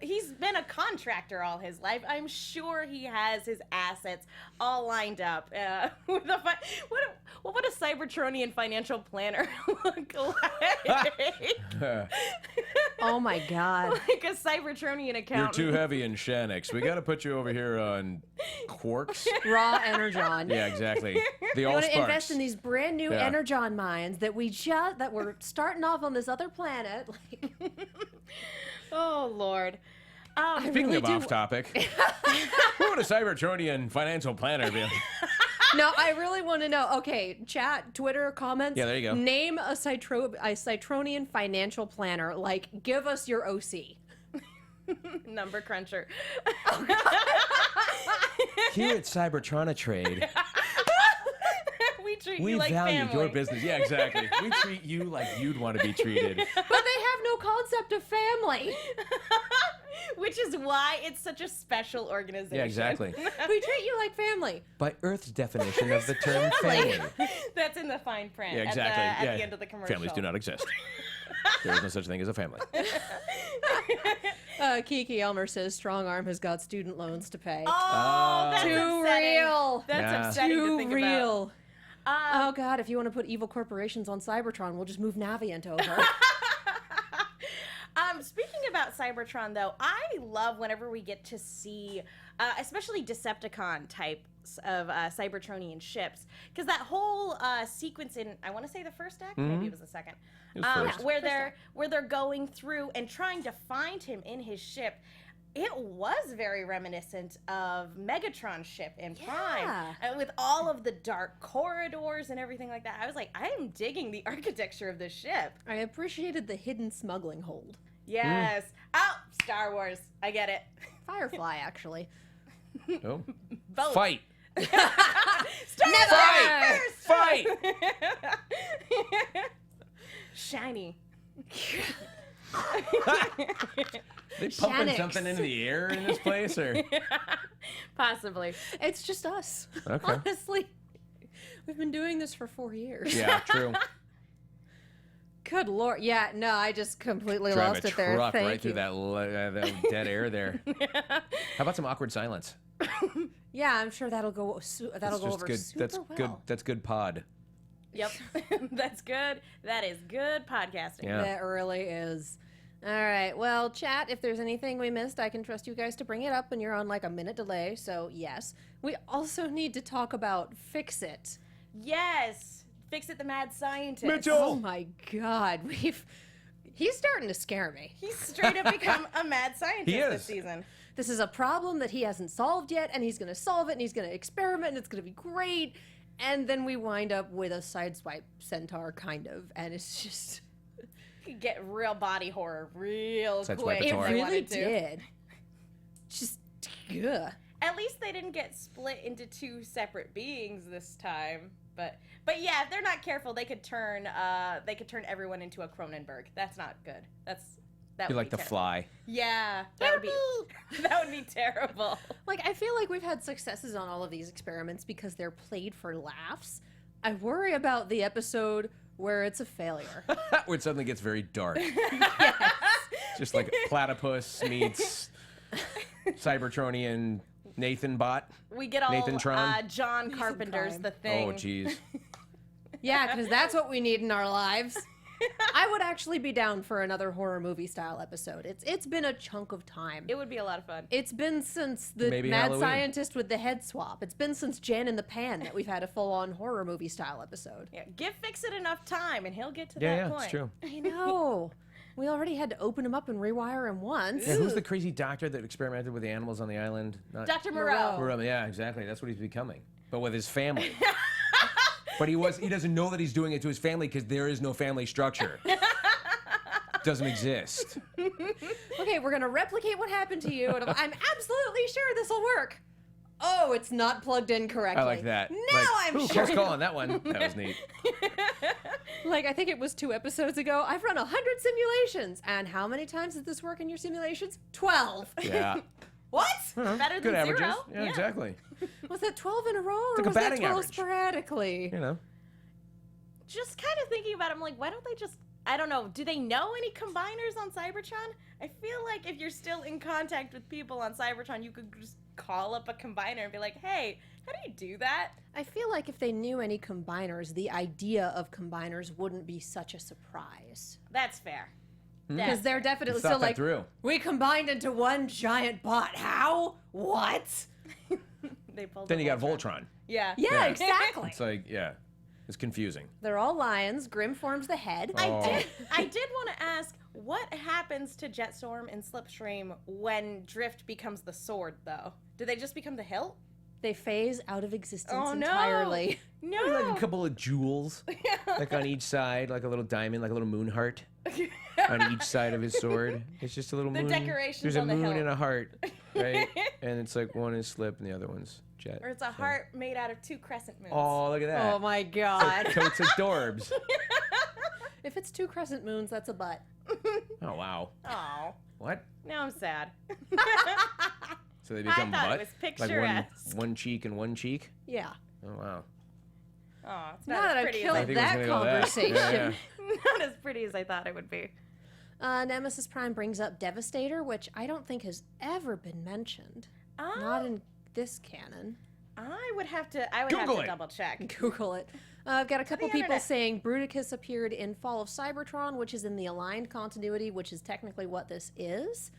he's been a contractor all his life. I'm sure he has his assets all lined up. With what would a Cybertronian financial planner look like? Oh my God. Like a Cybertronian You're accountant. too heavy in Shanix. We got to put you over here on Quarks. Raw Energon. Yeah, exactly. The We all want to sparks. invest in these brand new Yeah. Energon mines that we're starting off on this other planet. Like, Oh Lord. Speaking really of do- off topic, who would a Cybertronian financial planner be? no, I really want to know. Okay, chat, Twitter, comments. Yeah, there you go. Name a Cytronian financial planner. Like, give us your OC. Number cruncher. Here at Cybertrona Trade, We treat we you like value family. your business. Yeah, exactly. We treat you like you'd want to be treated. But they have no concept of family. Which is why it's such a special organization. Yeah, exactly. We treat you like family. By Earth's definition of the term family. That's in the fine print. Yeah, exactly. At the end of the commercial. Families do not exist. There is no such thing as a family. Kiki Elmer says Strong Arm has got student loans to pay. Oh, that's Too upsetting. real. That's Yeah. upsetting to Too think about. real. Oh God, if you want to put evil corporations on Cybertron, we'll just move Navient over. Speaking about Cybertron, though, I love whenever we get to see, especially Decepticon types of Cybertronian ships, because that whole sequence in, I want to say the first act, maybe it was the second, It was first. where they're going through and trying to find him in his ship. It was very reminiscent of Megatron's ship in Prime, with all of the dark corridors and everything like that. I was like, I am digging the architecture of this ship. I appreciated the hidden smuggling hold. Yes. Oh, Star Wars. I get it. Firefly, actually. Oh. Both. Fight! Star Never! Wars! Fight! Shiny. They pumping Shanix. something into the air in this place, or? Possibly. It's just us. Okay. Honestly. We've been doing this for 4 years. Yeah, true. Good Lord. Yeah, no, I just completely Drive lost a it there. truck Thank right you. through that dead air there. How about some awkward silence? Yeah, I'm sure that'll go That's just over good. super That's well. good. That's good pod. Yep. That's good. That is good podcasting. Yeah. That really is. All right. Well, chat, if there's anything we missed, I can trust you guys to bring it up, and you're on like a minute delay, so yes. We also need to talk about Fix It. Yes. Fix It the Mad Scientist. Mitchell! Oh my God. He's starting to scare me. He's straight up become a mad scientist He this is. season. This is a problem that he hasn't solved yet, and he's going to solve it, and he's going to experiment, and it's going to be great. And then we wind up with a sideswipe centaur, kind of, and it's just... You could get real body horror real Sideswipe quick. a It Tor. if they really wanted to. did. Just, ugh. At least they didn't get split into two separate beings this time. But yeah, if they're not careful, they could turn everyone into a Cronenberg. That's not good. That You would like be The terrible. Fly. Yeah, that would be terrible. Like, I feel like we've had successes on all of these experiments because they're played for laughs. I worry about the episode where it's a failure. Where it suddenly gets very dark. Just like Platypus meets Cybertronian Nathan Bot. We get all Nathan Tron? John Carpenter's Prime. The Thing. Oh, jeez. Yeah, because that's what we need in our lives. I would actually be down for another horror movie style episode. It's been a chunk of time. It would be a lot of fun. It's been since the Maybe mad Halloween. scientist with the head swap. It's been since Jan in the Pan that we've had a full-on horror movie style episode. Yeah, give Fix-It enough time, and he'll get to Yeah, that yeah, point. it's true. I know. We already had to open him up and rewire him once. Yeah, who's the crazy doctor that experimented with the animals on the island? Not Dr. Moreau. Moreau. Yeah, exactly. That's what he's becoming. But with his family. But he doesn't know that he's doing it to his family because there is no family structure. Doesn't exist. Okay, we're gonna replicate what happened to you, and I'm absolutely sure this will work. Oh, it's not plugged in correctly. I like that. Now Like, I'm ooh, sure. close call on that one. That was neat. Like, I think it was 2 episodes ago. I've run 100 simulations, and how many times did this work in your simulations? 12. Yeah. What? Better Good than averages. zero? Yeah, exactly. Was that 12 in a row, or like a was that batting 12 average. sporadically? You know. Just kind of thinking about it, I'm like, why don't they just, I don't know, do they know any combiners on Cybertron? I feel like if you're still in contact with people on Cybertron, you could just call up a combiner and be like, hey, how do you do that? I feel like if they knew any combiners, the idea of combiners wouldn't be such a surprise. That's fair. Because they're definitely Thought still that like, through. we combined into one giant bot. How? What? They pulled Then the you got Voltron. Voltron. Yeah. Yeah, exactly. It's like, yeah. It's confusing. They're all lions. Grim forms the head. Oh. I did want to ask, what happens to Jetstorm and Slipstream when Drift becomes the sword, though? Do they just become the hilt? They phase out of existence Oh, no. entirely. No. Like a couple of jewels, like on each side, like a little diamond, like a little moon heart on each side of his sword. It's just a little The moon. decorations There's a on the moon hilt. and a heart, right? And it's like one is Slip and the other one's Jet. Or it's a heart made out of 2 crescent moons. Oh, look at that. Oh my god. Totes adorbs. If it's 2 crescent moons, that's a butt. Oh, wow. Oh, What? now I'm sad. So they become thought it butt? was Like picturesque. one cheek and one cheek? Yeah. Oh, wow. Oh, it's Now not that as I've pretty killed as I think it was that gonna go there. conversation. Yeah, not as pretty as I thought it would be. Nemesis Prime brings up Devastator, which I don't think has ever been mentioned. Oh, Not in this canon. I would have to Google it. double check. Google it. I've got a couple the people internet. saying Bruticus appeared in Fall of Cybertron, which is in the aligned continuity, which is technically what this is.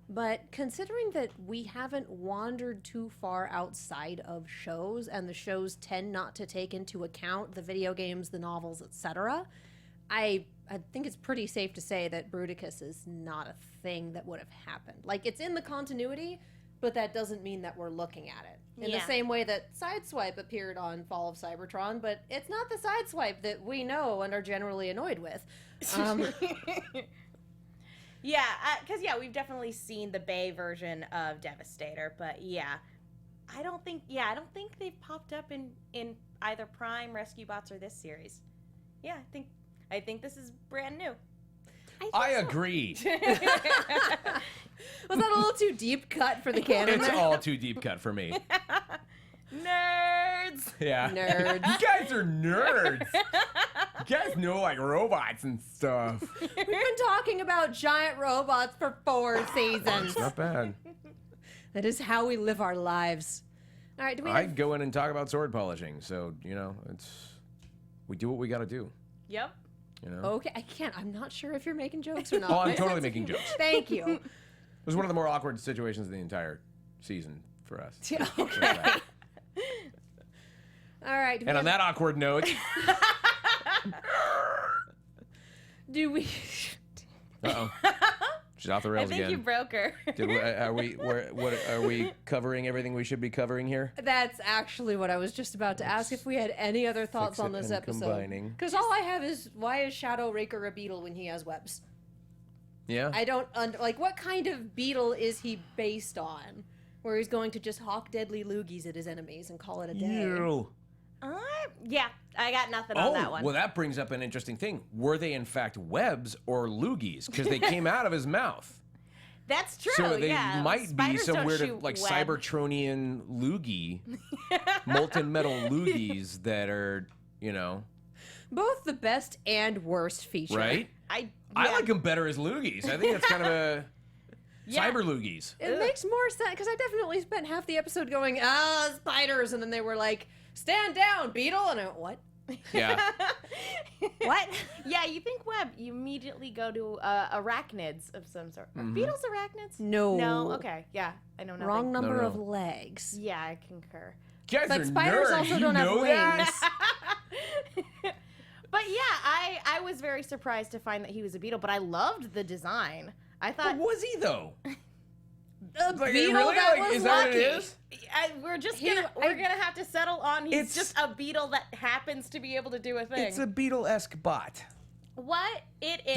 But considering that we haven't wandered too far outside of shows, and the shows tend not to take into account the video games, the novels, etc., I think it's pretty safe to say that Bruticus is not a thing that would have happened. Like, it's in the continuity, but that doesn't mean that we're looking at it. In Yeah. the same way that Sideswipe appeared on Fall of Cybertron, but it's not the Sideswipe that we know and are generally annoyed with. Yeah, because we've definitely seen the Bay version of Devastator, but I don't think they've popped up in either Prime, Rescue Bots, or this series. Yeah, I think this is brand new. I agree. Was that a little too deep cut for the canon? It's all too deep cut for me. Nerds. Yeah. Nerds. You guys are nerds. You guys know like robots and stuff. We've been talking about giant robots for 4 seasons. Not bad. That is how we live our lives. All right, do we I have... go in and talk about sword polishing, so we do what we got to do. Yep. You know. Okay, I can't. I'm not sure if you're making jokes or not. Oh, I'm totally making jokes. It Thank you. was one of the more awkward situations of the entire season for us. Yeah, okay. All right. And on that awkward note, do we... uh-oh. She's off the I rails think again. you broke her. What are we covering everything we should be covering here? That's actually what I was just about to ask, if we had any other thoughts Fix on it this and episode. combining. Because all I have is, why is Shadow Raker a beetle when he has webs? Yeah. I don't like, what kind of beetle is he based on? Where he's going to just hawk deadly loogies at his enemies and call it a day. You. Yeah, I got nothing on that one. Well, that brings up an interesting thing. Were they in fact webs or loogies? Because they came out of his mouth. That's true. So they yeah. might be Spiders some don't weird shoot like web. Cybertronian loogie, molten metal loogies that are, Both the best and worst feature. right? I I like them better as loogies. I think that's kind of a Yeah. cyber loogies. It makes more sense, because I definitely spent half the episode going, spiders, and then they were like, stand down, beetle, and I went, what? Yeah. What? Yeah, you think web, you immediately go to arachnids of some sort. Are beetles arachnids? No. No? Okay, yeah, I know nothing. Wrong number No. of legs. Yeah, I concur. Guys But are spiders nerds. also You don't have know that? wings. But yeah, I was very surprised to find that he was a beetle, but I loved the design. I But thought was he though? A Like, beetle really? that Like, was is that lucky. what it is? we're gonna have to settle on he's It's- just a beetle that happens to be able to do a thing. It's a beetle-esque bot. What it is.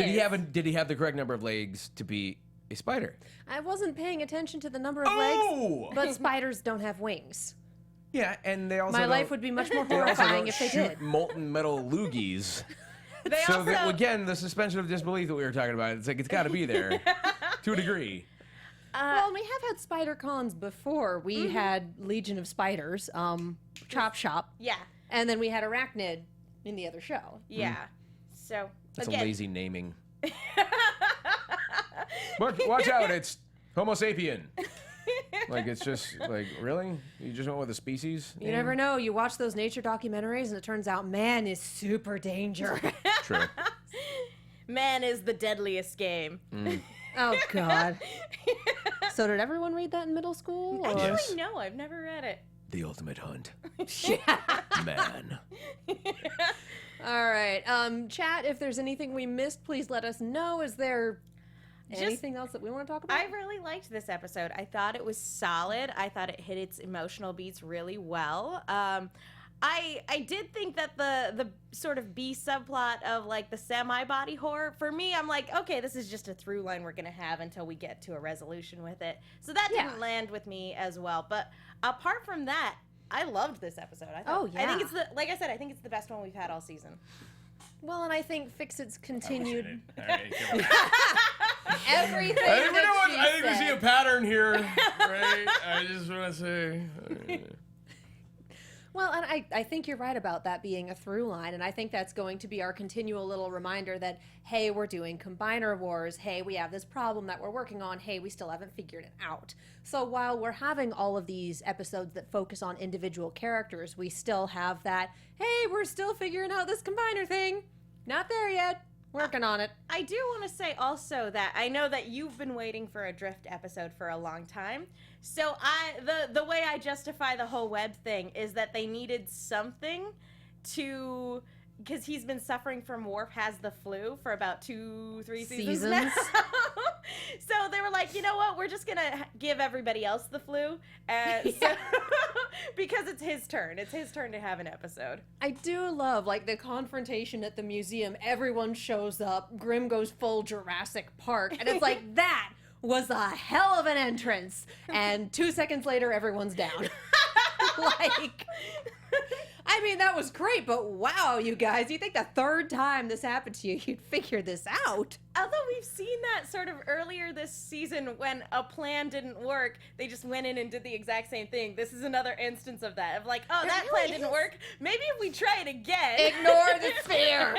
Did he have the correct number of legs to be a spider? I wasn't paying attention to the number of Oh! legs, but spiders don't have wings. Yeah, and they also My don't- life would be much more they also horrifying don't if they shoot did. molten metal loogies. They So also, that, again, the suspension of disbelief that we were talking about, it's like it's got to be there to a degree. Well, we have had spider cons before. We had Legion of Spiders, Chop Shop, yeah, and then we had Arachnid in the other show. yeah. So That's again, a lazy naming. Watch out! It's Homo sapien. Like it's just like really? You just went with a species? You never know. You watch those nature documentaries, and it turns out man is super dangerous. True. man is the deadliest game. Oh God. So did everyone read that in middle school? or- Yes. Actually, no, I've never read it. The ultimate hunt. Yeah. Man. All right. Chat, if there's anything we missed, please let us know. Is there anything else that we want to talk about? I really liked this episode. I thought it was solid. I thought it hit its emotional beats really well. I did think that the sort of B subplot of like the semi-body horror, for me, I'm like, okay, this is just a through line we're gonna have until we get to a resolution with it. So that Yeah. didn't land with me as well. But apart from that, I loved this episode. I thought, Oh, I think yeah. it's like I said, I think it's the best one we've had all season. Well, and I think Fixit's continued All right, come on. everything. I think, we know that what, she I think we see a said. pattern here, right? I just want to say. Well, and I think you're right about that being a through line, and I think that's going to be our continual little reminder that, hey, we're doing Combiner Wars, hey, we have this problem that we're working on, hey, we still haven't figured it out. So while we're having all of these episodes that focus on individual characters, we still have that, hey, we're still figuring out this Combiner thing. Not there yet. Working on it. I do want to say also that I know that you've been waiting for a Drift episode for a long time. So the way I justify the whole web thing is that they needed something to, because he's been suffering from Worf has the flu for about 2-3 seasons now. So they were like, you know what, we're just gonna give everybody else the flu, so, because it's his turn. It's his turn to have an episode. I do love, like, the confrontation at the museum. Everyone shows up. Grimm goes full Jurassic Park. And it's like, that was a hell of an entrance. And 2 seconds later, everyone's down. Like, I mean, that was great, but wow, you guys, you think the third time this happened to you, you'd figure this out. Although we've seen that sort of earlier this season when a plan didn't work, they just went in and did the exact same thing. This is another instance of that. Of like, oh, that really plan didn't is. work. Maybe if we try it again. Ignore the fear.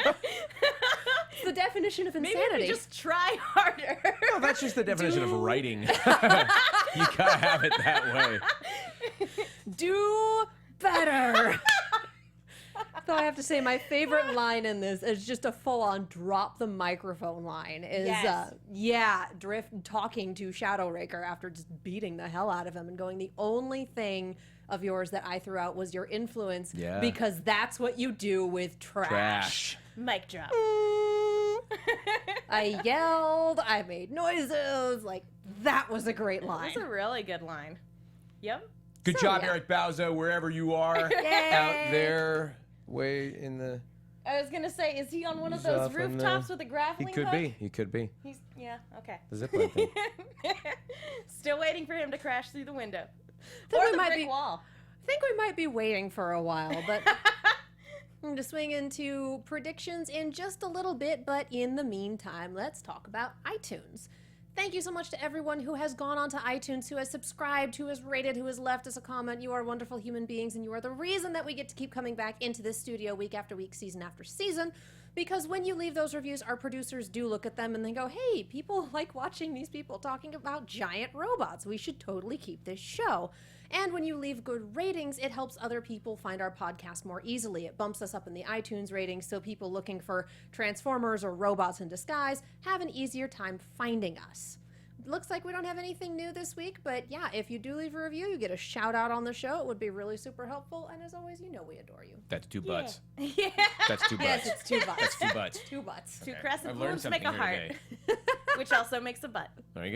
It's the definition of Maybe insanity. if we just try harder. Well, that's just the definition of writing. You gotta have it that way. Do better. Though I have to say, my favorite line in this is just a full-on drop the microphone line. Is Yes. Drift talking to Shadow Raker after just beating the hell out of him and going, the only thing of yours that I threw out was your influence, Yeah. because that's what you do with trash. Trash. Mic drop. I yelled. I made noises. Like, that was a great line. That's a really good line. Yep. Good So, job, yeah. Eric Bauza, wherever you are out there, way in the. I was gonna say, is he on one of He's those off in rooftops the- with a grappling He could hook? be. He could be. Yeah, okay. The zipline thing. Still waiting for him to crash through the window. Think Or we the might brick be- wall. I think we might be waiting for a while, but I'm going to swing into predictions in just a little bit. But in the meantime, let's talk about iTunes. Thank you so much to everyone who has gone onto iTunes, who has subscribed, who has rated, who has left us a comment. You are wonderful human beings, and you are the reason that we get to keep coming back into this studio week after week, season after season. Because when you leave those reviews, our producers do look at them and they go, hey, people like watching these people talking about giant robots. We should totally keep this show. And when you leave good ratings, it helps other people find our podcast more easily. It bumps us up in the iTunes ratings, so people looking for Transformers or robots in disguise have an easier time finding us. Looks like we don't have anything new this week, but yeah, if you do leave a review, you get a shout out on the show. It would be really super helpful. And as always, you know we adore you. That's two butts. Yeah. That's two butts. Yes, it's two butts. That's two butts. Two butts. Two crescent I've learned moons make a something heart, here which also makes a butt. There you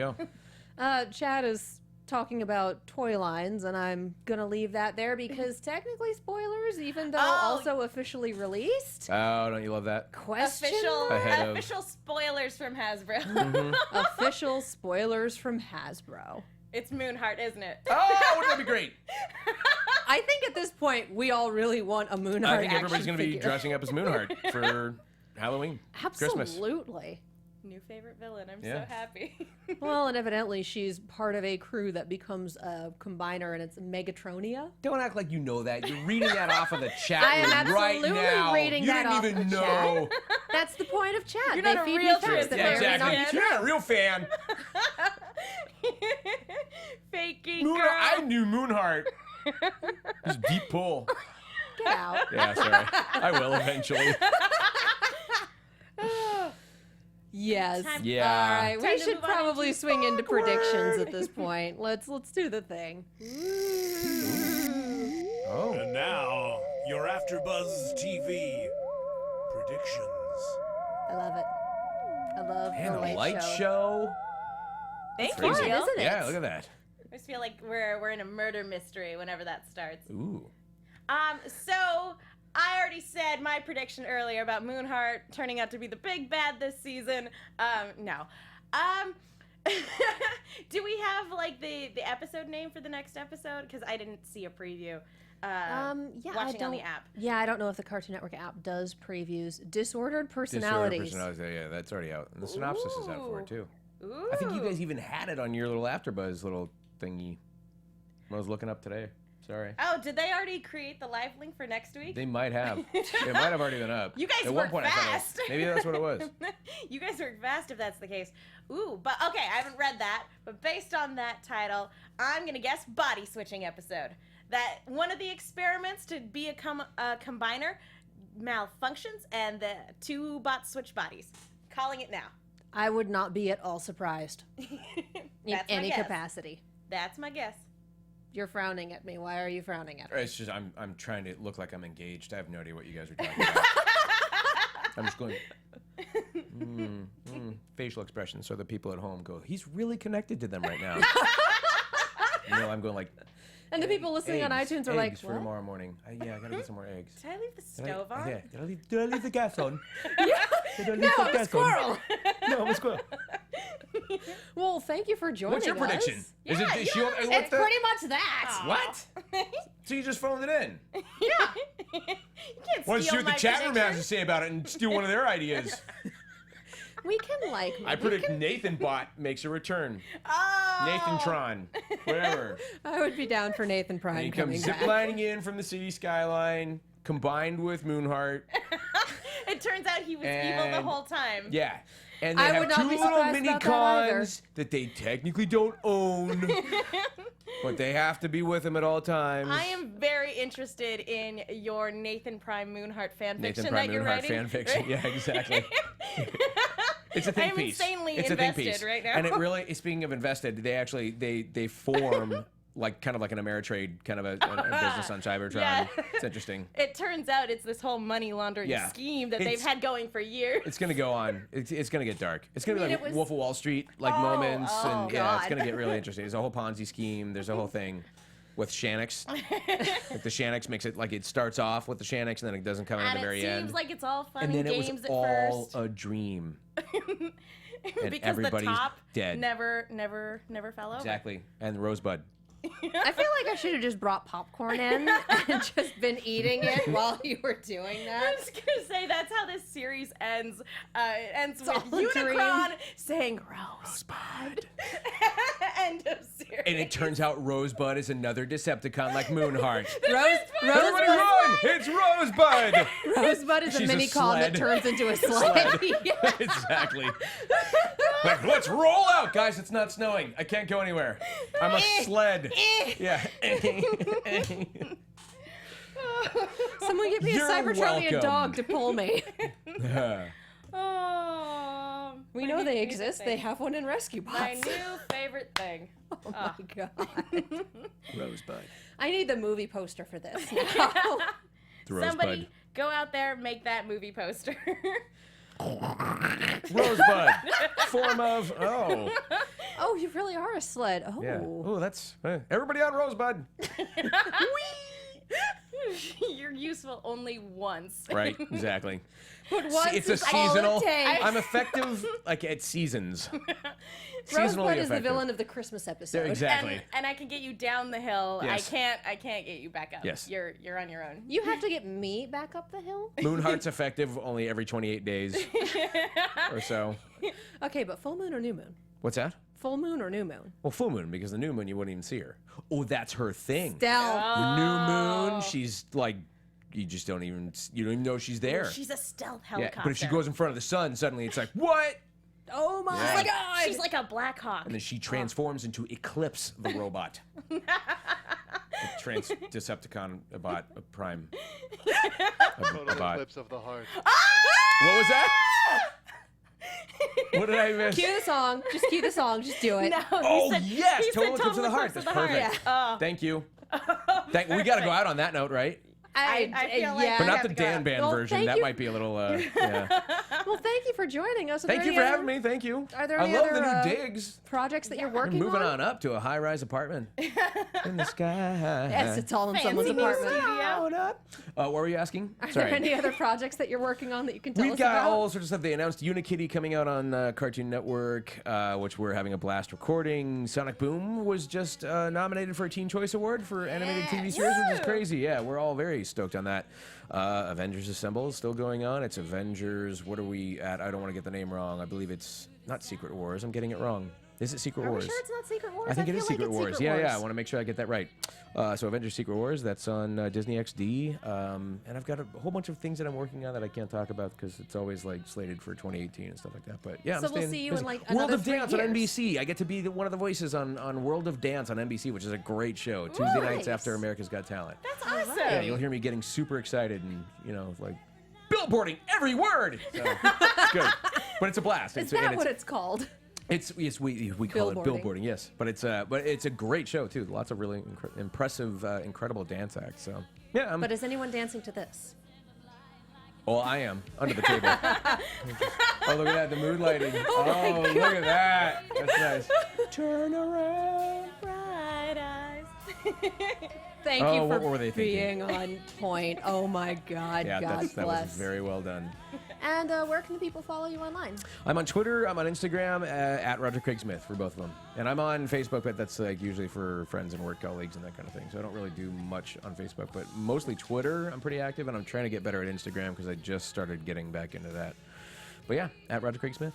go. Chad is talking about toy lines, and I'm gonna leave that there because technically spoilers, even though also officially released. Oh, don't you love that? Question Ahead of- Official spoilers from Hasbro. Mm-hmm. official spoilers from Hasbro. It's Moonheart, isn't it? Oh, wouldn't that be great? I think at this point we all really want a Moonheart. I think everybody's action going to be figure. dressing up as Moonheart for Halloween, Christmas. Absolutely. New favorite villain. I'm Yeah. so happy. Well, and evidently she's part of a crew that becomes a combiner, and it's Megatronia. Don't act like you know that. You're reading that off of the chat I am room right absolutely now. reading you that didn't off even the know. That's the point of Chad. You're They not a feed real me facts that Tristan. may or may Yeah, not be exactly. true. You're not a real fan. Faking Moon, girl. I knew Moonheart. Just deep pull. Get out. Yeah, sorry. I will eventually. Yes. Yeah. All right. Time We to should move on probably into swing into predictions awkward. at this point. Let's do the thing. Oh. And now, your AfterBuzz TV predictions. I love it. I love And the a light show. show. Thank Fun, you. isn't it? Yeah, look at that. I just feel like we're in a murder mystery whenever that starts. Ooh. So I already said my prediction earlier about Moonheart turning out to be the big bad this season. No. Do we have like the episode name for the next episode? Because I didn't see a preview. Yeah, watching on the app. Yeah, I don't know if the Cartoon Network app does previews. Disordered personalities. Disordered personalities. Yeah, that's already out. And the synopsis is out for it too. Ooh. I think you guys even had it on your little AfterBuzz little thingy. I was looking up today. Sorry. Oh, did they already create the live link for next week? They might have. It might have already been up. You guys At work one point, I thought fast. maybe that's what it was. You guys work fast if that's the case. Ooh, but okay, I haven't read that. But based on that title, I'm gonna guess body switching episode. That one of the experiments to be a combiner malfunctions, and the two bots switch bodies. Calling it now. I would not be at all surprised in That's my any guess. capacity. That's my guess. You're frowning at me. Why are you frowning at me? It's just I'm trying to look like I'm engaged. I have no idea what you guys are talking about. I'm just going. Facial expressions, so the people at home go, he's really connected to them right now. You know, I'm going like. And the people listening on eggs, iTunes are like, eggs for what? tomorrow morning. Yeah, I gotta get some more eggs. Did I leave the Did I- stove on? Yeah. Did I leave the gas on? Did I leave No, the I'm a gas on? squirrel. No, I'm a squirrel. Well, thank you for joining What's your us. prediction? Is it? Is she, what's It's the- pretty much that. What? So you just phoned it in? You can't Why don't you see steal what the my chat room has prediction. to say about it and steal one of their ideas? We can I predict Nathan Bot makes a return. Oh. Nathan Tron, whatever. I would be down for Nathan Prime He coming comes back. ziplining in from the city skyline, combined with Moonheart. It turns out he was evil the And- whole time. Yeah. And they I have would not two be little surprised mini about that either. cons that they technically don't own, but they have to be with him at all times. I am very interested in your Nathan Prime Moonheart fanfiction Nathan that Prime you're Moonheart writing. fan fiction. Yeah, exactly. It's a think I'm piece. insanely it's a think invested piece. right now. And it really, speaking of invested, they actually they form kind of like an Ameritrade kind of a business on Cybertron. Yeah. It's interesting. It turns out it's this whole money laundering scheme that they've had going for years. It's gonna go on. It's gonna get dark. It's gonna be mean, like it was- Wolf of Wall Street moments, and yeah, it's God. gonna get really interesting. There's a whole Ponzi scheme. There's a whole thing with Shannix. Like the Shannix makes it like it starts off with the Shannix, and then it doesn't come in at And the very it end. seems like it's all fun And and then it was games at all first. a dream. And Because everybody's the top dead. never fell over. Exactly. And Rosebud. I feel like I should have just brought popcorn in and just been eating it while you were doing I that. was gonna say that's how this series ends. It ends all with a dream. Unicron saying Rosebud. End of series. And it turns out Rosebud is another Decepticon like Moonheart. Rosebud, Everybody run! It's Rosebud! Rosebud is a She's a mini con that sled. turns into a sled. Yeah. Exactly. Like, let's roll out, guys. It's not snowing. I can't go anywhere. I'm a sled. Yeah. Someone give me You're a Cybertronian welcome. dog to pull me. Oh, We my know new they favorite exist. thing. They have one in Rescue Bots. My new favorite thing. Oh my god. Rosebud. I need the movie poster for this now. The Rosebud. Somebody go out there, make that movie poster. Rosebud. Form of. Oh. Oh, you really are a sled. Oh. Yeah. Oh, that's. Everybody on Rosebud. You're useful only once. Right. Exactly. But once It's a is all it seasonal. takes. I'm effective like at seasons. Seasonally Rosebud is the effective. villain of the Christmas episode. Exactly. And I can get you down the hill. Yes. I can't get you back up. Yes. You're on your own. You have to get me back up the hill? Moonheart's effective only every 28 days or so. Okay, but full moon or new moon? What's that? Full moon or new moon? Well, full moon, because the new moon you wouldn't even see her. Oh, that's her thing. Stealth. The new moon, she's like, you don't even know she's there. She's a stealth Yeah, helicopter. but if she goes in front of the sun, suddenly it's like, what? Oh my Yeah. god! She's like a Black Hawk. And then she transforms into Eclipse, the robot. Decepticon, a bot, a prime. Total A bot. eclipse of the heart. What was that? What did I miss? Cue the song. Just cue the song. Just do it. No, Oh, he said, yes! he said Total Eclipse of the Heart. That's perfect. Oh. Thank you. We got to go out on that note, right? I feel like yeah. But we not have the to go Dan out. Band Well, version. thank That you. might be a little, yeah. Well, thank you for joining us. Are Thank there you any for other having me. Thank you. Are there I any love other, the new digs. projects that you're We're working moving on? on up to a high-rise apartment in the sky. Yes, it's all in someone's Fancy new apartment. studio. What were you asking? Are Sorry. there any other projects that you're working on that you can tell We've us got about? all sorts of stuff. They announced Unikitty coming out on Cartoon Network, which we're having a blast recording. Sonic Boom was just nominated for a Teen Choice Award for animated TV series, which is crazy. Yeah, we're all very stoked on that. Avengers Assemble is still going on. It's Avengers. What are we at? I don't want to get the name wrong. I believe it's not Secret Wars. I'm getting it wrong. Is it Secret Are Wars? we sure it's not Secret Wars? I think it feel is like Secret it's Wars. Secret Yeah, Wars. I want to make sure I get that right. So Avengers Secret Wars, that's on Disney XD. And I've got a whole bunch of things that I'm working on that I can't talk about because it's always like slated for 2018 and stuff like that. But yeah, So I'm we'll staying see you busy. in, like, World another of 3 Dance on years. NBC. I get to be one of the voices on World of Dance on NBC, which is a great show. Tuesday nights Nice. after America's Got Talent. That's awesome. Yeah, you'll hear me getting super excited and like billboarding every word. So, it's good, but it's a blast. Is that what it's called? Yes, we call it Billboarding. billboarding. Yes, but it's a great show too. Lots of really impressive, incredible dance acts. So yeah, But is anyone dancing to this? well, I am under the table. Oh, look at that, the mood lighting. Oh, look at that. That's nice. Turn around. Bright eyes. Thank Oh, you what for were they thinking? being on point. Oh my God. Yeah, God that was bless. very well done. And where can the people follow you online? I'm on Twitter. I'm on Instagram at Roger Craig Smith for both of them, and I'm on Facebook, but that's like usually for friends and work colleagues and that kind of thing. So I don't really do much on Facebook, but mostly Twitter. I'm pretty active, and I'm trying to get better at Instagram because I just started getting back into that. But yeah, at Roger Craig Smith.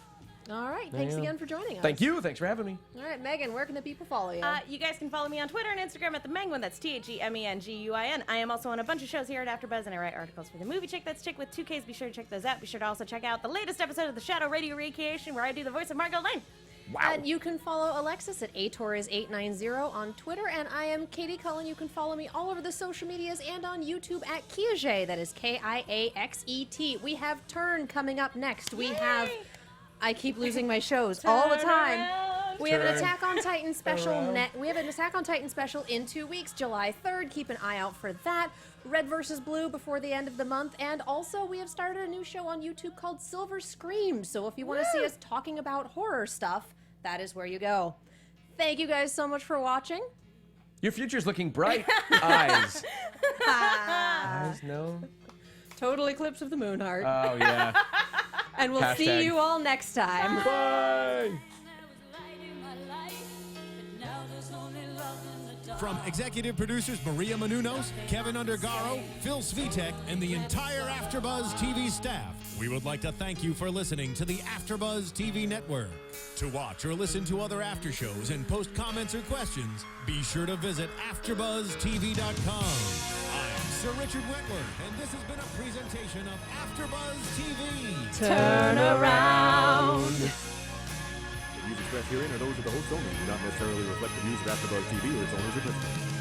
All right. Thanks Yeah. again for joining us. Thank you. Thanks for having me. All right, Megan, where can the people follow you? You guys can follow me on Twitter and Instagram at the Menguin. That's TheMenguin. I am also on a bunch of shows here at AfterBuzz, and I write articles for the Movie Chick. That's Chick with 2 Ks. Be sure to check those out. Be sure to also check out the latest episode of the Shadow Radio Recreation, where I do the voice of Margot Lane. Wow. And you can follow Alexis at atorres890 on Twitter, and I am Katie Cullen. You can follow me all over the social medias and on YouTube at Kiaxet. That is Kiaxet. We have Turn coming up next. We have. I keep losing my shows all the time. Around. We have an Attack on Titan special. We have an Attack on Titan special in 2 weeks, July 3rd. Keep an eye out for that. Red versus Blue before the end of the month, and also we have started a new show on YouTube called Silver Scream. So if you want to see us talking about horror stuff, that is where you go. Thank you guys so much for watching. Your future's looking bright. Eyes. Eyes, no. Total eclipse of the moon heart. Oh, yeah. And we'll see you all next time. Bye. From executive producers Maria Menounos, Kevin Undergaro, Phil Svitek, and the entire AfterBuzz TV staff, we would like to thank you for listening to the AfterBuzz TV network. To watch or listen to other after shows and post comments or questions, be sure to visit AfterBuzzTV.com. I'm Sir Richard Wentworth, and this has been a presentation of AfterBuzz TV. Turn around. The views expressed herein are those of the host only and do not necessarily reflect the views of AfterBuzz TV or its owners or principals.